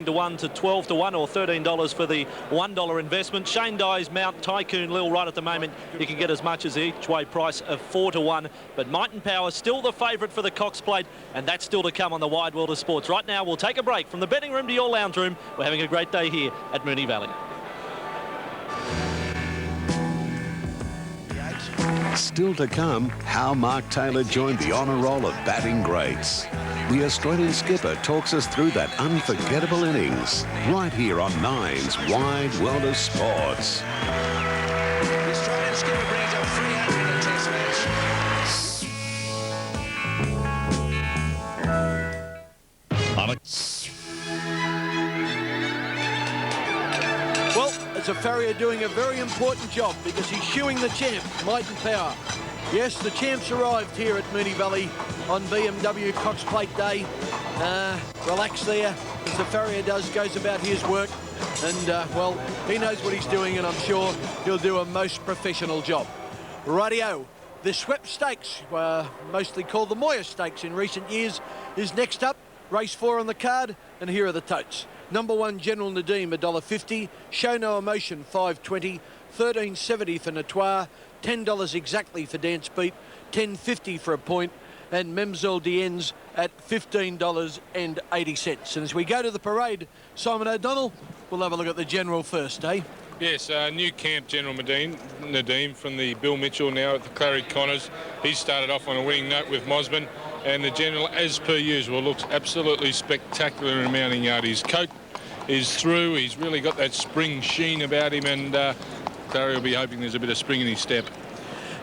to 1 to 12 to 1 or $13 for the $1 investment. Shane Dye's Mount Tycoon Lil right at the moment. You can get as much as each way price of 4 to 1. But Might and Power still the favourite for the Cox Plate, and that's still to come on the Wide World of Sports. Right now, we'll take a break from the betting room to your lounge room. We're having a great day here at Moonee Valley. Still to come, how Mark Taylor joined the honour roll of batting greats. The Australian skipper talks us through that unforgettable innings, right here on Nine's Wide World of Sports. The Australian skipper brings up 300 in a test match. Well, it's a farrier doing a very important job because he's shoeing the champ, Might and Power. Yes, the champs arrived here at Moonee Valley on BMW Cox Plate Day. Relax there, as the farrier goes about his work. And, well, he knows what he's doing, and I'm sure he'll do a most professional job. Rightio, the Swept Stakes, mostly called the Moir Stakes in recent years, is next up. Race 4 on the card, and here are the totes. Number 1, General Nadim, $1.50. Show No Emotion, $5.20. $13.70 for Notoire. $10 exactly for Dance Beat. $10.50 for a point. And Memzel Dienz at $15.80. And as we go to the parade, Simon O'Donnell, we'll have a look at the General first, eh? Yes, new camp, General Nadim from the Bill Mitchell, now at the Clary Connors. He started off on a winning note with Mosman, and the General, as per usual, looks absolutely spectacular in mounting yard. His coat is through, he's really got that spring sheen about him, and Clary will be hoping there's a bit of spring in his step.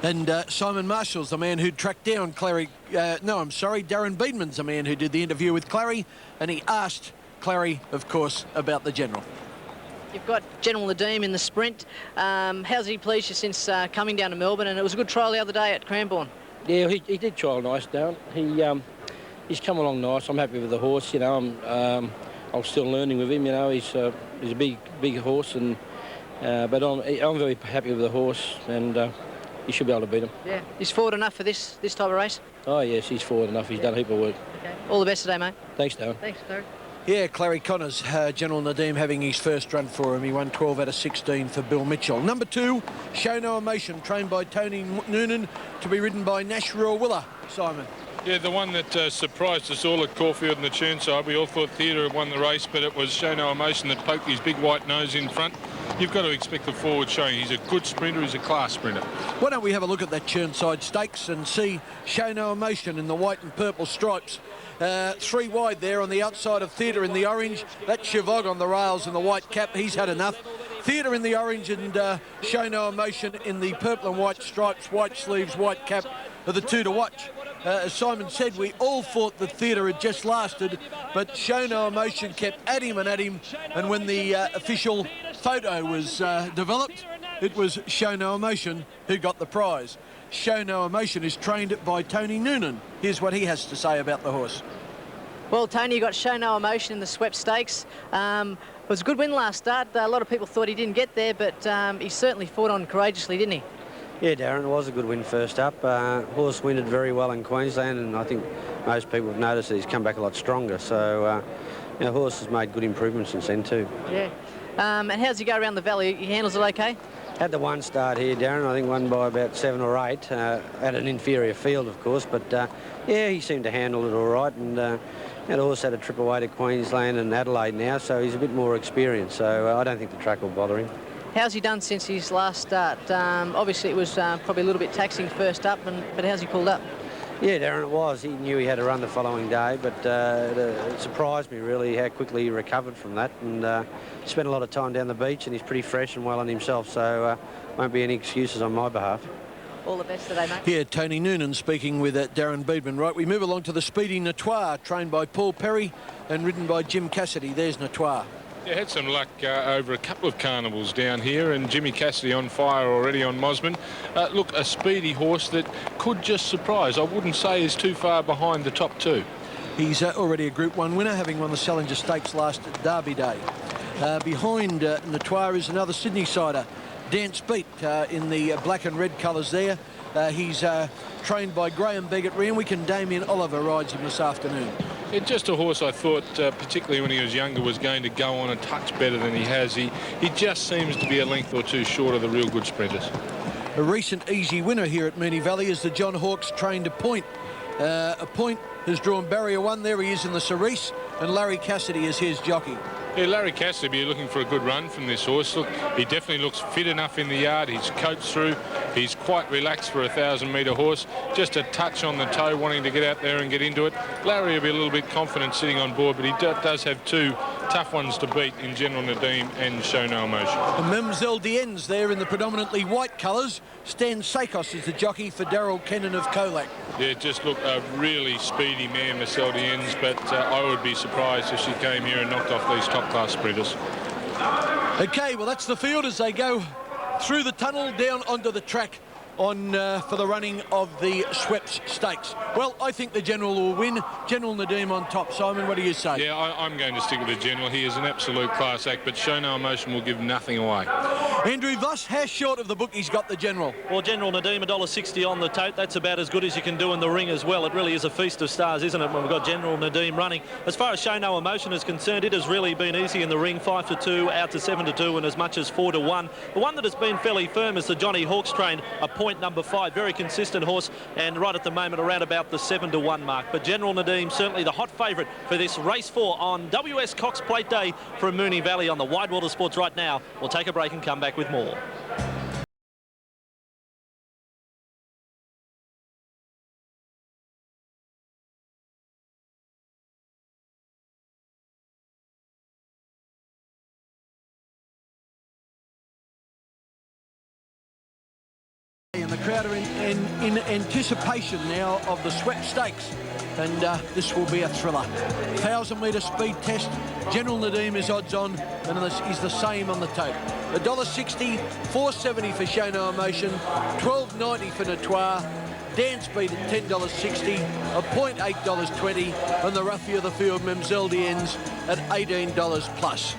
And Simon Marshall's the man who tracked down Clary. Darren Beedman's the man who did the interview with Clary, and he asked Clary, of course, about the General. You've got General Nadim in the sprint. How's he pleased you since coming down to Melbourne? And it was a good trial the other day at Cranbourne. Yeah, he did trial nice, Darren. He's come along nice. I'm happy with the horse. You know, I'm still learning with him. You know, he's a big horse, and but I'm very happy with the horse, and he should be able to beat him. Yeah, he's forward enough for this type of race. Oh yes, he's forward enough. He's done a heap of work. Okay. All the best today, mate. Thanks, Darren. Thanks, Darren. Yeah, Clary Connors, General Nadim having his first run for him. He won 12 out of 16 for Bill Mitchell. Number 2, Show No Emotion, trained by Tony Noonan, to be ridden by Nash Rawiller. Simon. Yeah, the one that surprised us all at Caulfield and the Churnside. We all thought Theatre had won the race, but it was Show No Emotion that poked his big white nose in front. You've got to expect the forward showing. He's a good sprinter, he's a class sprinter. Why don't we have a look at that Churnside Stakes and see Show No Emotion in the white and purple stripes. 3 wide there on the outside of Theatre in the orange. That's Chivog on the rails in the white cap. He's had enough. Theatre in the orange and Show No Emotion in the purple and white stripes, white sleeves, white cap are the 2 to watch. As Simon said, we all thought that Theatre had just lasted, but Show No Emotion kept at him, and when the official photo was developed, it was Show No Emotion who got the prize. Show No Emotion is trained by Tony Noonan. Here's what he has to say about the horse. Well, Tony, you got Show No Emotion in the Swept Stakes. It was a good win last start. A lot of people thought he didn't get there, but he certainly fought on courageously, didn't he? Yeah, Darren, it was a good win first up. Horse winded very well in Queensland, and I think most people have noticed that he's come back a lot stronger. So, horse has made good improvements since then too. Yeah. And how does he go around the valley? He handles it okay? Had the one start here, Darren. I think won by about 7 or 8. At an inferior field, of course, but yeah, he seemed to handle it all right. And the horse had a trip away to Queensland and Adelaide now, so he's a bit more experienced. So I don't think the track will bother him. How's he done since his last start? Obviously, it was probably a little bit taxing first up, but how's he pulled up? Yeah, Darren, it was. He knew he had to run the following day, but it surprised me really how quickly he recovered from that, and spent a lot of time down the beach, and he's pretty fresh and well on himself, so won't be any excuses on my behalf. All the best today, mate. Yeah, Tony Noonan speaking with Darren Beedman. Right, we move along to the speedy Notoire, trained by Paul Perry and ridden by Jim Cassidy. There's Notoire. Yeah, had some luck over a couple of carnivals down here, and Jimmy Cassidy on fire already on Mosman. Look, a speedy horse that could just surprise. I wouldn't say is too far behind the top 2. He's already a Group 1 winner, having won the Salinger Stakes last Derby Day. Behind Notoire is another Sydney-sider, Dance Beat, in the black and red colours there. He's trained by Graham Begg at Randwick, and Damien Oliver rides him this afternoon. It's just a horse I thought, particularly when he was younger, was going to go on a touch better than he has. He just seems to be a length or two short of the real good sprinters. A recent easy winner here at Moonee Valley is the John Hawkes trained A Point. A Point has drawn barrier 1. There he is in the Cerise, and Larry Cassidy is his jockey. Yeah, Larry Cassidy be looking for a good run from this horse. Look, he definitely looks fit enough in the yard. He's coached through. He's quite relaxed for a 1,000-metre horse. Just a touch on the toe, wanting to get out there and get into it. Larry will be a little bit confident sitting on board, but he does have two tough ones to beat in General Nadim and Show No Emotion. And Mimselle Dienz there in the predominantly white colours. Stan Sakos is the jockey for Daryl Kennan of Colac. Yeah, just look, a really speedy man, Mimselle Dienz, but I would be surprised if she came here and knocked off these top-class sprinters. OK, well, that's the field as they go through the tunnel down onto the track on for the running of the Schweppes Stakes. Well, I think the General will win. General Nadim on top. Simon, what do you say? Yeah, I'm going to stick with the General. He is an absolute class act, but Show No Emotion will give nothing away. Andrew Voss, how short of the book he's got the General? Well, General Nadim, $1.60 on the tote. That's about as good as you can do in the ring as well. It really is a feast of stars, isn't it, when we've got General Nadim running. As far as Show No Emotion is concerned, it has really been easy in the ring. 5-2, out to 7-2, and as much as 4-1. The one that has been fairly firm is the Johnny Hawkes train, A Point number 5. Very consistent horse, and right at the moment around about the 7-1 mark. But General Nadim certainly the hot favourite for this race 4 on WS Cox Plate Day from Moonee Valley on the Wide World of Sports right now. We'll take a break and come back with more. And the crowd are in anticipation now of the Schweppes Stakes, and this will be a thriller. 1,000-metre speed test. General Nadim is odds on, and this is the same on the tote. $1.60, $4.70 for Show No Emotion, $12.90 for Notoire, Dance Beat at $10.60, A Point $8.20, and the roughie of the field, Mimselle Dienz, at $18 plus.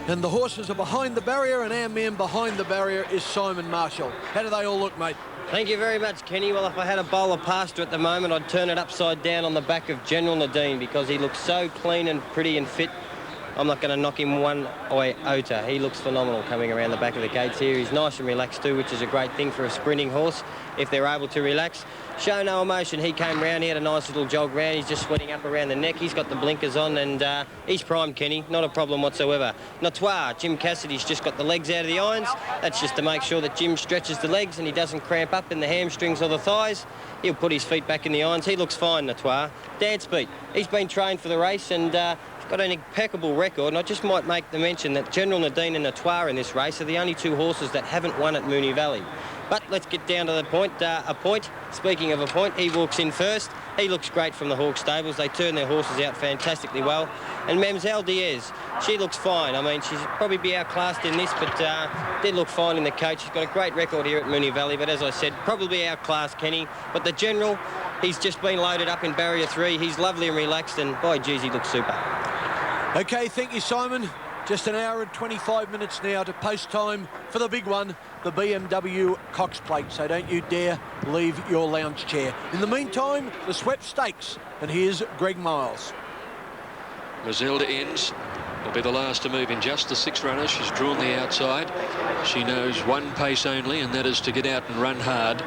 And the horses are behind the barrier, and our man behind the barrier is Simon Marshall. How do they all look, mate? Thank you very much, Kenny. Well, if I had a bowl of pasta at the moment, I'd turn it upside down on the back of General Nadim because he looks so clean and pretty and fit. I'm not going to knock him one iota. He looks phenomenal coming around the back of the gates here. He's nice and relaxed too, which is a great thing for a sprinting horse if they're able to relax. Show No Emotion, he came round, he had a nice little jog round. He's just sweating up around the neck. He's got the blinkers on, and he's primed, Kenny. Not a problem whatsoever. Notoire, Jim Cassidy's just got the legs out of the irons. That's just to make sure that Jim stretches the legs and he doesn't cramp up in the hamstrings or the thighs. He'll put his feet back in the irons. He looks fine, Notoire. Dance Beat, he's been trained for the race and got an impeccable record, and I just might make the mention that General Nadim and Notoire in this race are the only two horses that haven't won at Moonee Valley. But let's get down to the point. A Point, speaking of A Point, he walks in first. He looks great from the Hawke stables. They turn their horses out fantastically well. And Mimselle Dienz, she looks fine. I mean, she's probably be outclassed in this, but did look fine in the coach. She's got a great record here at Moonee Valley, but as I said, probably outclassed, Kenny. But the General, he's just been loaded up in barrier 3. He's lovely and relaxed, and by geez, he looks super. OK, thank you, Simon. Just an hour and 25 minutes now to post time for the big one, the BMW Cox Plate. So don't you dare leave your lounge chair. In the meantime, the Schweppes Stakes. And here's Greg Miles. Mimselle Dienz will be the last to move in, just the 6 runners. She's drawn the outside. She knows one pace only, and that is to get out and run hard.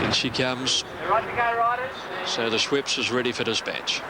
In she comes. Right to go, riders. So the Schweppes is ready for dispatch.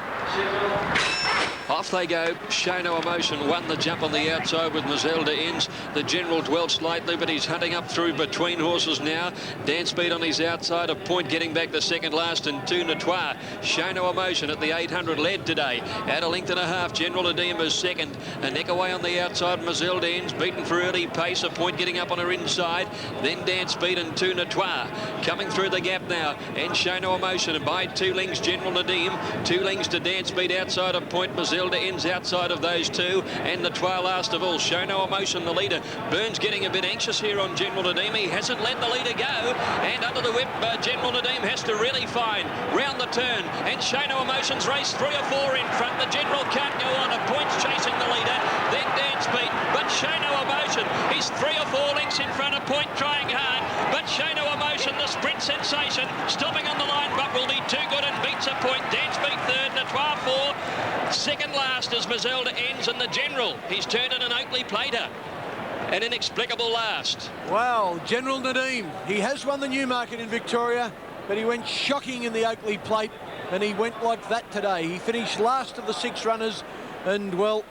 Off they go. Show No Emotion won the jump on the outside with Mimselle Dienz. The General dwelt slightly, but he's hunting up through between horses now. Dance Beat on his outside. A Point getting back the second last, and 2 Notoire. Show No Emotion at the 800 led today. At a length and a half, General Nadim is second. A neck away on the outside, Mimselle Dienz beaten for early pace. A Point getting up on her inside. Then Dance Beat and 2 Notoire. Coming through the gap now, and Show No Emotion. And by 2 lengths, General Nadim. 2 lengths to Dance Beat outside of Point. Mimselle Dienz outside of those two, and Notoire last of all. Show No Emotion, the leader. Burns getting a bit anxious here on General Nadim. He hasn't let the leader go, and under the whip, General Nadim has to really find round the turn, and Show No Emotion's race 3 or 4 in front. The General can't go on. A Point's chasing the leader, then Dance Beat, but Show No Emotion, he's 3 or 4 lengths in front. A Point trying hard, but Show No Emotion, the sprint sensation, stopping on the line, but will be too good and second last as Mazelda ends, and the General, he's turned in an Oakley Plater. An inexplicable last. Well, General Nadeem, he has won the Newmarket in Victoria, but he went shocking in the Oakley Plate, and he went like that today. He finished last of the 6 runners, and, well,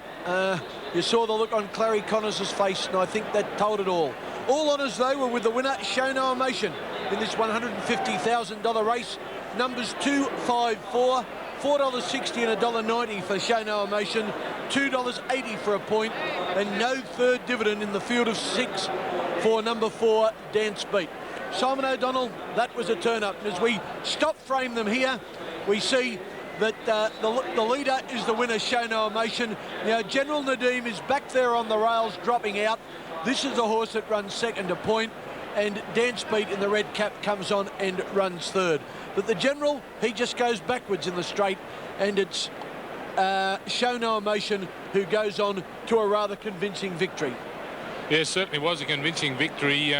you saw the look on Clary Connors' face, and I think that told it all. All honours, though, were with the winner, Show No Emotion, in this $150,000 race. Numbers 2, 5, 4, $4.60 and $1.90 for Show No Emotion, $2.80 for a point, and no third dividend in the field of 6 for number 4, Dance Beat. Simon O'Donnell, that was a turn-up. And as we stop frame them here, we see that the leader is the winner, Show No Emotion. Now, General Nadeem is back there on the rails, dropping out. This is a horse that runs second to point, and Dance Beat in the red cap comes on and runs third. But the General, he just goes backwards in the straight, and it's Show No Emotion who goes on to a rather convincing victory. Yeah, certainly was a convincing victory.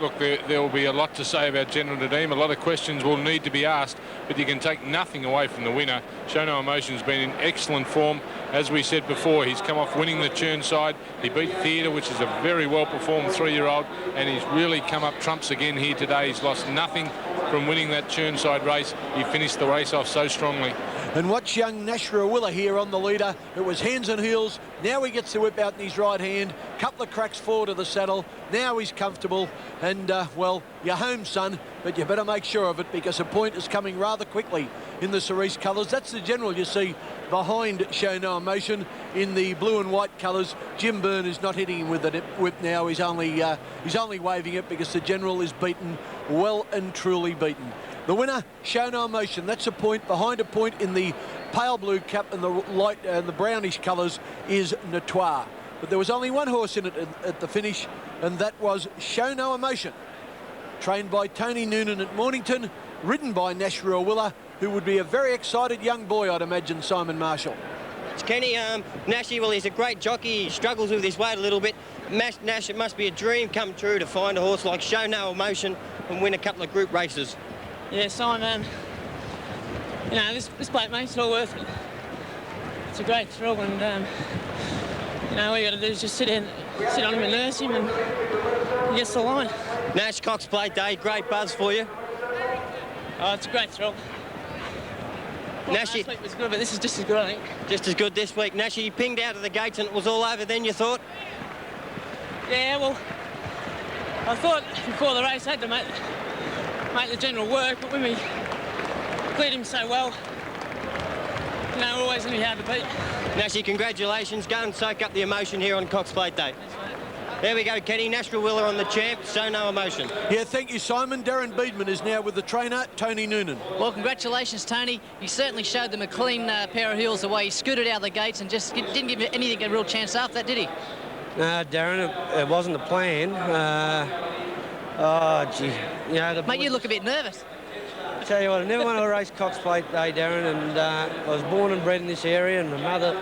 Look, there will be a lot to say about General Nadeem. A lot of questions will need to be asked, but you can take nothing away from the winner. Show No Emotion's been in excellent form. As we said before, he's come off winning the Churnside. He beat Theatre, which is a very well-performed 3-year-old, and he's really come up trumps again here today. He's lost nothing from winning that Churnside race. He finished the race off so strongly. And watch young Nash Rawiller here on the leader. It was hands and heels. Now he gets the whip out in his right hand. Couple of cracks forward of the saddle. Now he's comfortable. And, well, you're home, son, but you better make sure of it because a point is coming rather quickly in the cerise colours. That's the General you see behind Show No Emotion in the blue and white colours. Jim Byrne is not hitting him with the whip now. He's only waving it because the General is beaten, well and truly beaten. The winner, Show No Emotion. That's a point. Behind a point in the pale blue cap and the light and the brownish colours is Notoire. But there was only one horse in it at the finish, and that was Show No Emotion. Trained by Tony Noonan at Mornington, ridden by Nash Rawiller, who would be a very excited young boy, I'd imagine, Simon Marshall. It's Kenny. Nashy, well, he's a great jockey. He struggles with his weight a little bit. Nash, it must be a dream come true to find a horse like Show No Emotion and win a couple of group races. Yeah, Simon, you know, this plate makes it all worth it. It's a great thrill, and you know, all you got to do is just sit on him and nurse him, and he gets the line. Nash, Cox Plate Day, great buzz for you. Oh, it's a great thrill. Nashy, last week was good, but this is just as good, I think. Just as good this week. Nashy, pinged out of the gates and it was all over then, you thought? Yeah, well, I thought before the race I had to make the General work, but when we cleared him so well, you know, we're always going to be hard to beat. Nashy, congratulations. Go and soak up the emotion here on Cox Plate Day. There we go, Kenny. Nash Rawiller on the champ, Show No Emotion. Yeah, thank you, Simon. Darren Beedman is now with the trainer, Tony Noonan. Well, congratulations, Tony. He certainly showed them a clean pair of heels the way he scooted out the gates and just didn't give anything a real chance after that, did he? No, Darren, it wasn't the plan. Oh, gee. You know, Mate, you look a bit nervous. I tell you what, I never won a race Cox Plate Day, Darren, and I was born and bred in this area, and my mother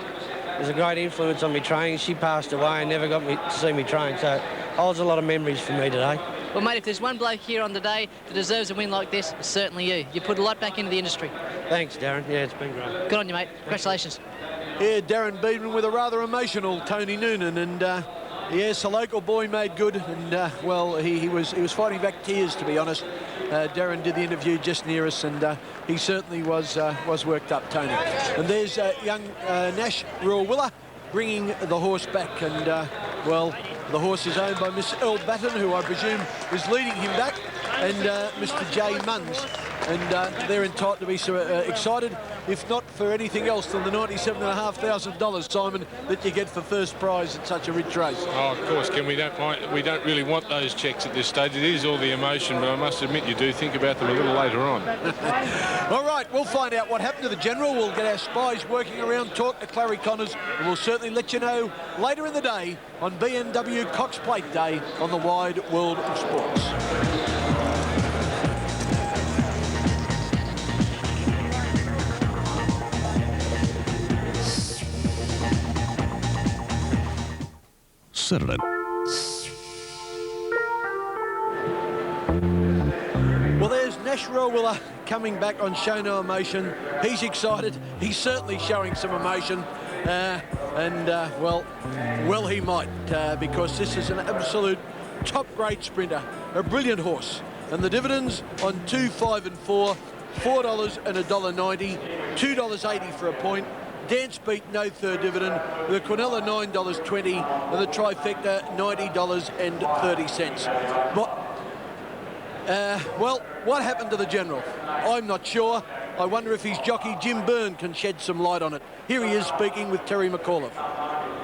was a great influence on me training. She passed away and never got me to see me train, so it holds a lot of memories for me today. Well, mate, if there's one bloke here on the day that deserves a win like this, it's certainly you. You put a lot back into the industry. Thanks, Darren. Yeah, it's been great. Good on you, mate. Congratulations. Yeah, Darren Beedman with a rather emotional Tony Noonan, and yes, a local boy made good, and well, he was fighting back tears, to be honest. Darren did the interview just near us, and he certainly was worked up, Tony. And there's young Nash Rawiller bringing the horse back, and well, the horse is owned by Miss Earl Batten, who I presume is leading him back, and Mr. Jay Munns. And they're entitled to be so excited, if not for anything else than the $97,500, Simon, that you get for first prize at such a rich race. Oh, of course, Ken. We don't really want those checks at this stage. It is all the emotion, but I must admit you do think about them a little later on. All right, we'll find out what happened to the General. We'll get our spies working around, talk to Clary Connors, and we'll certainly let you know later in the day on BMW Cox Plate Day on the wide world of sports. Saturday. Well, there's Nash Terrell Willer coming back on Show No Emotion. He's excited. He's certainly showing some emotion. Well, he might, because this is an absolute top-grade sprinter, a brilliant horse. And the dividends on 2, 5 and 4, $4 and $1.90, $2.80 for a point. Dance Beat, no third dividend. The Quinella, $9.20, and the Trifecta, $90.30. Well, what happened to the General? I'm not sure. I wonder if his jockey Jim Byrne can shed some light on it. Here he is speaking with Terry McAuliffe.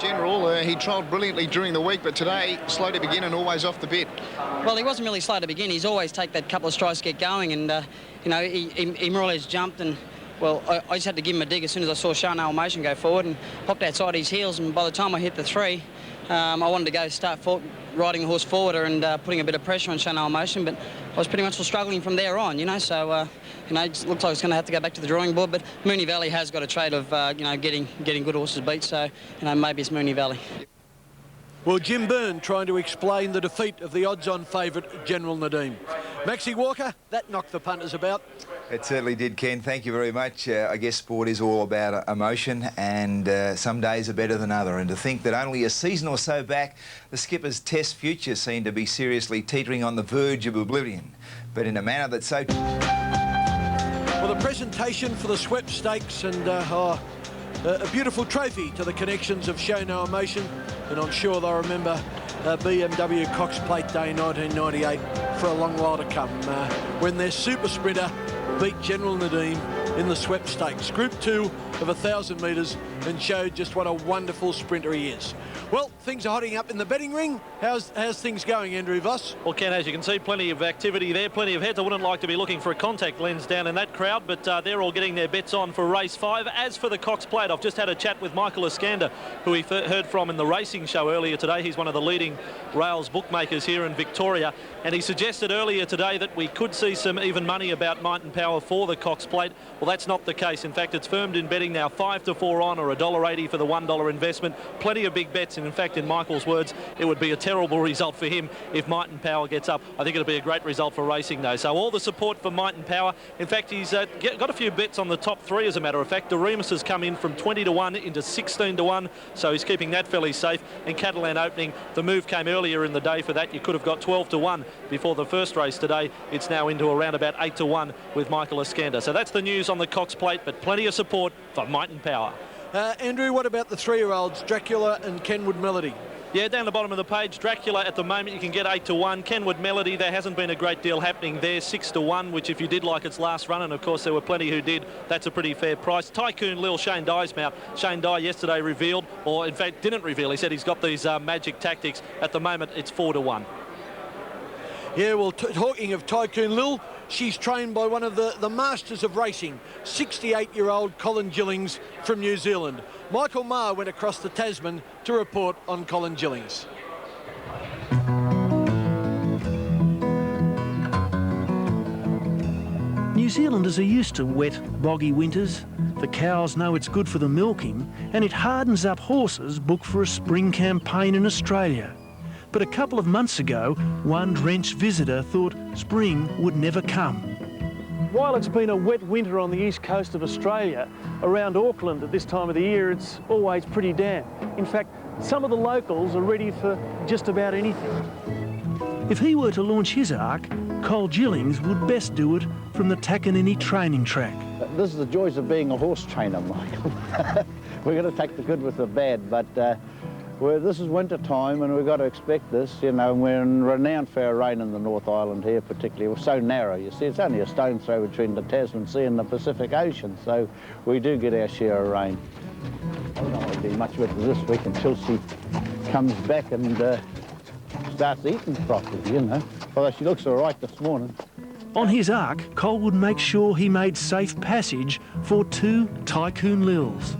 General, he trialled brilliantly during the week, but today, slow to begin and always off the bit. Well, he wasn't really slow to begin. He's always take that couple of strides to get going, and, you know, he more or less jumped, and, well, I just had to give him a dig as soon as I saw Show No Emotion go forward and popped outside his heels, and by the time I hit the 3, I wanted to go start riding the horse forward and putting a bit of pressure on Show No Emotion, but I was pretty much struggling from there on, you know, so, you know, it looks like it's going to have to go back to the drawing board, but Moonee Valley has got a trade of, you know, getting good horses beat, so, you know, maybe it's Moonee Valley. Well, Jim Byrne trying to explain the defeat of the odds-on favourite, General Nadim. Maxie Walker, that knocked the punters about. It certainly did, Ken. Thank you very much. I guess sport is all about emotion, and some days are better than others. And to think that only a season or so back, the skipper's Test future seemed to be seriously teetering on the verge of oblivion, but in a manner that's so... Well, the presentation for the sweepstakes and a beautiful trophy to the connections of Show No Emotion, and I'm sure they'll remember BMW Cox Plate Day 1998 for a long while to come, when their super sprinter beat General Nadim in the sweepstakes. Group 2 of 1,000 metres, and showed just what a wonderful sprinter he is. Well, things are hotting up in the betting ring. How's things going, Andrew Voss? Well, Ken, as you can see, plenty of activity there, plenty of heads. I wouldn't like to be looking for a contact lens down in that crowd, but they're all getting their bets on for race 5. As for the Cox Plate, I've just had a chat with Michael Iskander, who we heard from in the racing show earlier today. He's one of the leading rails bookmakers here in Victoria, and he suggested earlier today that we could see some even money about Might and Power for the Cox Plate. Well, that's not the case. In fact, it's firmed in betting now, 5 to 4 on, or $1.80 for the $1 investment. Plenty of big bets, and in fact, in Michael's words, it would be a terrible result for him if Might and Power gets up. I think it'll be a great result for racing, though. So all the support for Might and Power. In fact, he's got a few bets on the top 3, as a matter of fact. Doremus has come in from 20 to 1 into 16 to 1, so he's keeping that fairly safe. And Catalan Opening, the move came earlier in the day for that. You could have got 12 to 1 before the first race today. It's now into around about 8 to 1 with Michael Iskander. So that's the news on the Cox Plate, but plenty of support for Might and Power. Andrew, what about the 3-year-olds, Dracula and Kenwood Melody? Yeah, down the bottom of the page, Dracula at the moment you can get 8 to 1. Kenwood Melody, there hasn't been a great deal happening there, 6 to 1, which if you did like its last run, and of course there were plenty who did, that's a pretty fair price. Tycoon Lil, Shane Dye's mount. Shane Dye yesterday revealed, or in fact didn't reveal, he said he's got these magic tactics. At the moment it's 4 to 1. Yeah, well, talking of Tycoon Lil, she's trained by one of the masters of racing, 68-year-old Colin Gillings from New Zealand. Michael Maher went across the Tasman to report on Colin Gillings. New Zealanders are used to wet, boggy winters. The cows know it's good for the milking, and it hardens up horses booked for a spring campaign in Australia. But a couple of months ago, one drenched visitor thought spring would never come. While it's been a wet winter on the east coast of Australia, around Auckland at this time of the year, it's always pretty damp. In fact, some of the locals are ready for just about anything. If he were to launch his ark, Col Gillings would best do it from the Takanini training track. This is the joys of being a horse trainer, Michael. We're going to take the good with the bad, but this is winter time and we've got to expect this, you know. We're renowned for our rain in the North Island here particularly. We're so narrow, you see, it's only a stone's throw between the Tasman Sea and the Pacific Ocean, so we do get our share of rain. I don't want to be much better this week until she comes back and starts eating properly, you know, although she looks all right this morning. On his ark, Col would make sure he made safe passage for 2 Tycoon Lils.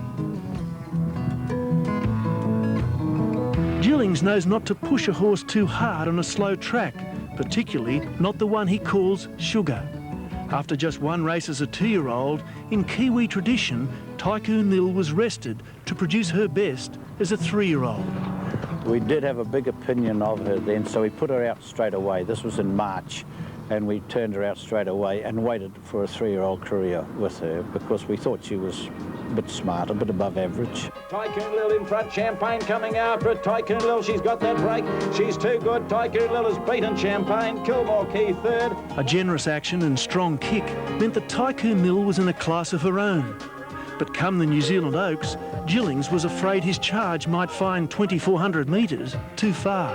Gillings knows not to push a horse too hard on a slow track, particularly not the one he calls Sugar. After just one race as a 2-year-old, in Kiwi tradition, Tycoon Lil was rested to produce her best as a 3-year-old. We did have a big opinion of her then, so we put her out straight away. This was in March. and we turned her out straight away and waited for a 3-year-old career with her because we thought she was a bit smart, a bit above average. Tycoon Lil in front, Champagne coming after it. Tycoon Lil, she's got that break. She's too good. Tycoon Lil has beaten Champagne. Kilmore Key third. A generous action and strong kick meant that Tycoon Lil was in a class of her own. But come the New Zealand Oaks, Gillings was afraid his charge might find 2,400 metres too far.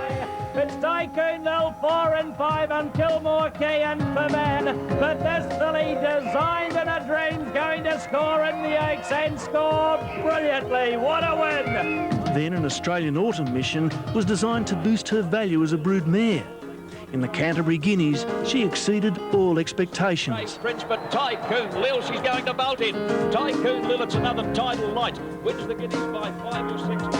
It's Tycoon Lil 4 and 5 on Kilmore Key and Faman. But this filly designed in a dream's going to score in the Oaks and score brilliantly. What a win! Then an Australian autumn mission was designed to boost her value as a brood mare. In the Canterbury Guineas, she exceeded all expectations. Prince, but Tycoon Lil, she's going to bolt in. Tycoon Lil, it's another tidal light. Wins the Guineas by 5 or 6 weeks.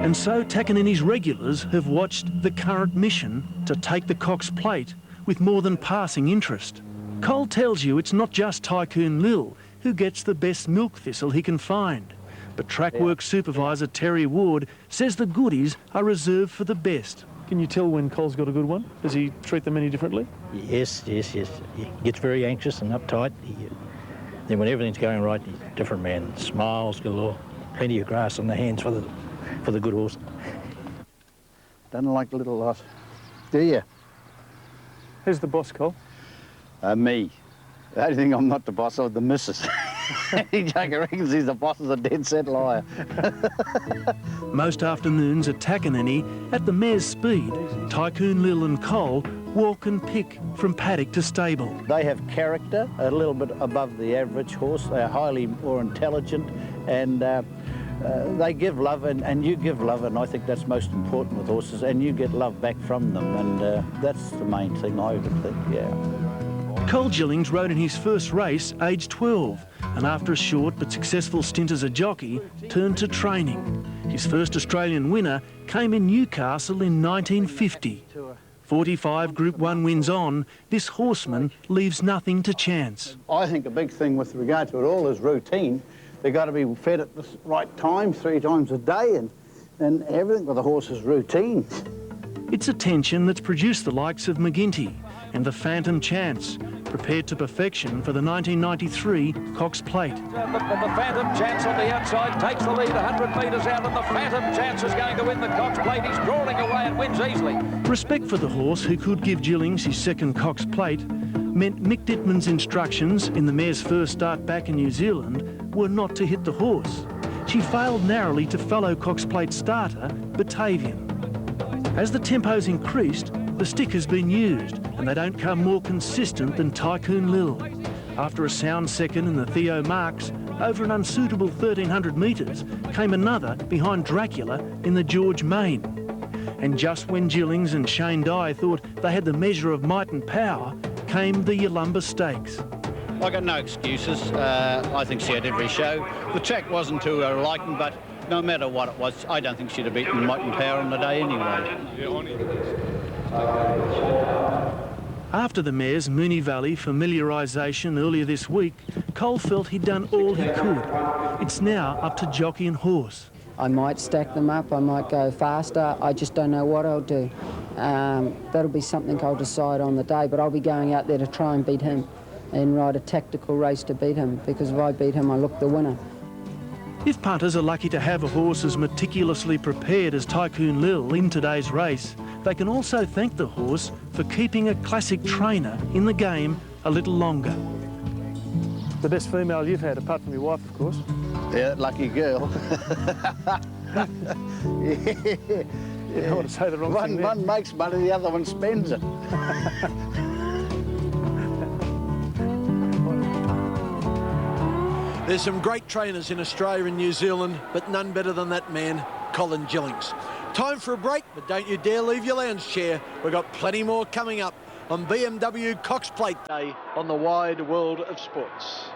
And so Takanini's regulars have watched the current mission to take the Cox Plate with more than passing interest. Cole tells you it's not just Tycoon Lil who gets the best milk thistle he can find. But track work supervisor Terry Ward says the goodies are reserved for the best. Can you tell when Cole's got a good one? Does he treat them any differently? Yes. He gets very anxious and uptight. Then when everything's going right, he's a different man. Smiles galore. Plenty of grass on the hands for the good horse. Don't like the little lot, do you? Who's the boss, Cole? Me. The only thing I'm not the boss of, the missus. Jake reckons he's the boss is a dead set liar. Most afternoons at Takanini, at the mare's speed, Tycoon Lil and Cole walk and pick from paddock to stable. They have character, a little bit above the average horse. They're highly more intelligent, and they give love, and you give love, and I think that's most important with horses, and you get love back from them, and that's the main thing I would think, yeah. Cole Gillings rode in his first race aged 12, and after a short but successful stint as a jockey, turned to training. His first Australian winner came in Newcastle in 1950. 45 Group 1 wins on, this horseman leaves nothing to chance. I think a big thing with regard to it all is routine. They've got to be fed at the right time, 3 times a day, and everything with a horse is routine. It's attention that's produced the likes of McGinty and the Phantom Chance, prepared to perfection for the 1993 Cox Plate. The Phantom Chance on the outside takes the lead 100 metres out, and the Phantom Chance is going to win the Cox Plate. He's crawling away and wins easily. Respect for the horse, who could give Gillings his second Cox Plate, meant Mick Dittman's instructions in the mare's first start back in New Zealand were not to hit the horse. She failed narrowly to fellow Cox Plate starter, Batavian. As the tempo's increased, the stick has been used, and they don't come more consistent than Tycoon Lil. After a sound second in the Theo Marks, over an unsuitable 1,300 metres, came another behind Dracula in the George Main. And just when Gillings and Shane Dye thought they had the measure of might and power, came the Yalumba Stakes. I got no excuses. I think she had every show. The track wasn't to her liking, but no matter what it was, I don't think she'd have beaten Might and Power on the day anyway. After the mare's Moonee Valley familiarisation earlier this week, Cole felt he'd done all he could. It's now up to jockey and horse. I might stack them up, I might go faster, I just don't know what I'll do. That'll be something I'll decide on the day, but I'll be going out there to try and beat him and ride a tactical race to beat him, because if I beat him, I look the winner. If punters are lucky to have a horse as meticulously prepared as Tycoon Lil in today's race, they can also thank the horse for keeping a classic trainer in the game a little longer. The best female you've had, apart from your wife, of course. Yeah, lucky girl. You don't want to say the wrong thing. One makes money, the other one spends it. There's some great trainers in Australia and New Zealand, but none better than that man, Colin Gillings. Time for a break, but don't you dare leave your lounge chair. We've got plenty more coming up on BMW Cox Plate Day on the Wide World of Sports.